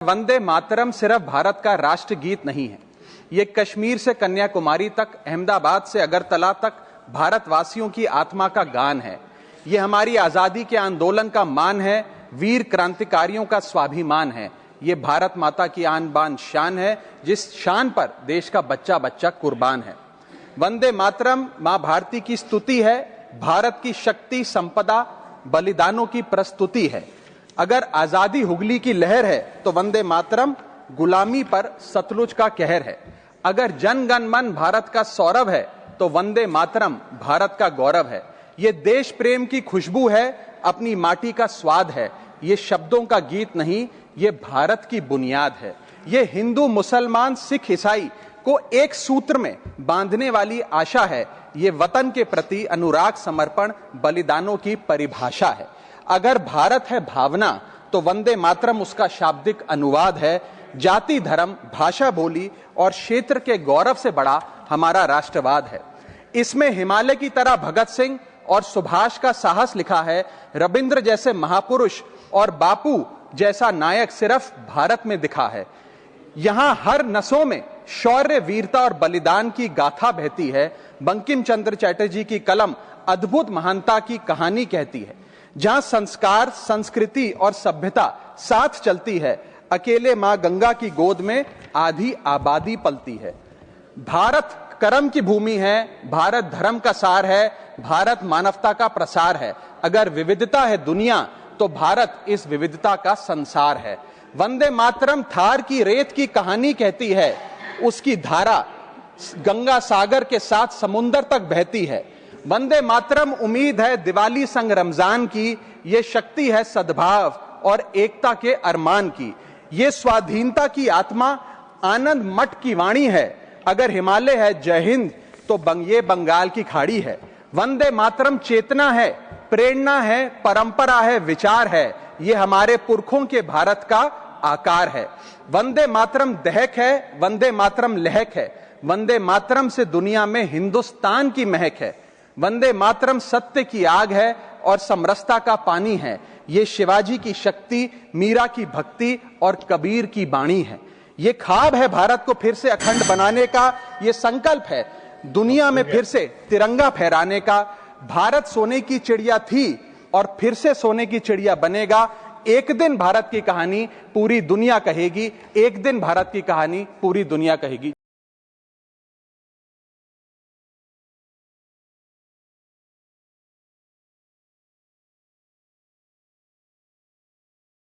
वंदे मातरम सिर्फ भारत का राष्ट्र गीत नहीं है। ये कश्मीर से कन्याकुमारी तक, अहमदाबाद से अगरतला तक भारतवासियों की आत्मा का गान है। ये हमारी आजादी के आंदोलन का मान है, वीर क्रांतिकारियों का स्वाभिमान है। ये भारत माता की आन बान शान है, जिस शान पर देश का बच्चा बच्चा कुर्बान है। वंदे मातरम मां भारती की स्तुति है, भारत की शक्ति, संपदा, बलिदानों की प्रस्तुति है। अगर आजादी हुगली की लहर है तो वंदे मातरम गुलामी पर सतलुज का कहर है। अगर जन गण मन भारत का सौरभ है तो वंदे मातरम भारत का गौरव है। ये देश प्रेम की खुशबू है, अपनी माटी का स्वाद है। ये शब्दों का गीत नहीं, ये भारत की बुनियाद है। ये हिंदू, मुसलमान, सिख, ईसाई को एक सूत्र में बांधने वाली आशा है। ये वतन के प्रति अनुराग, समर्पण, बलिदानों की परिभाषा है। अगर भारत है भावना तो वंदे मातरम उसका शाब्दिक अनुवाद है। जाति, धर्म, भाषा, बोली और क्षेत्र के गौरव से बड़ा हमारा राष्ट्रवाद है। इसमें हिमालय की तरह भगत सिंह और सुभाष का साहस लिखा है। रविंद्र जैसे महापुरुष और बापू जैसा नायक सिर्फ भारत में दिखा है। यहां हर नसों में शौर्य, वीरता और बलिदान की गाथा बहती है। बंकिम चंद्र चटर्जी की कलम अद्भुत महानता की कहानी कहती है। जहां संस्कार, संस्कृति और सभ्यता साथ चलती है, अकेले मां गंगा की गोद में आधी आबादी पलती है। भारत कर्म की भूमि है, भारत धर्म का सार है, भारत मानवता का प्रसार है। अगर विविधता है दुनिया तो भारत इस विविधता का संसार है। वंदे मातरम थार की रेत की कहानी कहती है। उसकी धारा गंगा सागर के साथ समुंदर तक बहती है। वंदे मातरम उम्मीद है दिवाली संग रमजान की। ये शक्ति है सद्भाव और एकता के अरमान की। ये स्वाधीनता की आत्मा, आनंद मठ की वाणी है। अगर हिमालय है जय हिंद तो ये बंगाल की खाड़ी है। वंदे मातरम चेतना है, प्रेरणा है, परंपरा है, विचार है। ये हमारे पुरखों के भारत का आकार है। वंदे मातरम दहक है, वंदे मातरम लहक है। वंदे मातरम से दुनिया में हिंदुस्तान की महक है। वंदे मातरम सत्य की आग है और समरसता का पानी है। ये शिवाजी की शक्ति, मीरा की भक्ति और कबीर की बाणी है। ये ख्वाब है भारत को फिर से अखंड बनाने का। ये संकल्प है दुनिया में फिर से तिरंगा फहराने का। भारत सोने की चिड़िया थी और फिर से सोने की चिड़िया बनेगा। एक दिन भारत की कहानी पूरी दुनिया कहेगी। एक दिन भारत की कहानी पूरी दुनिया कहेगी।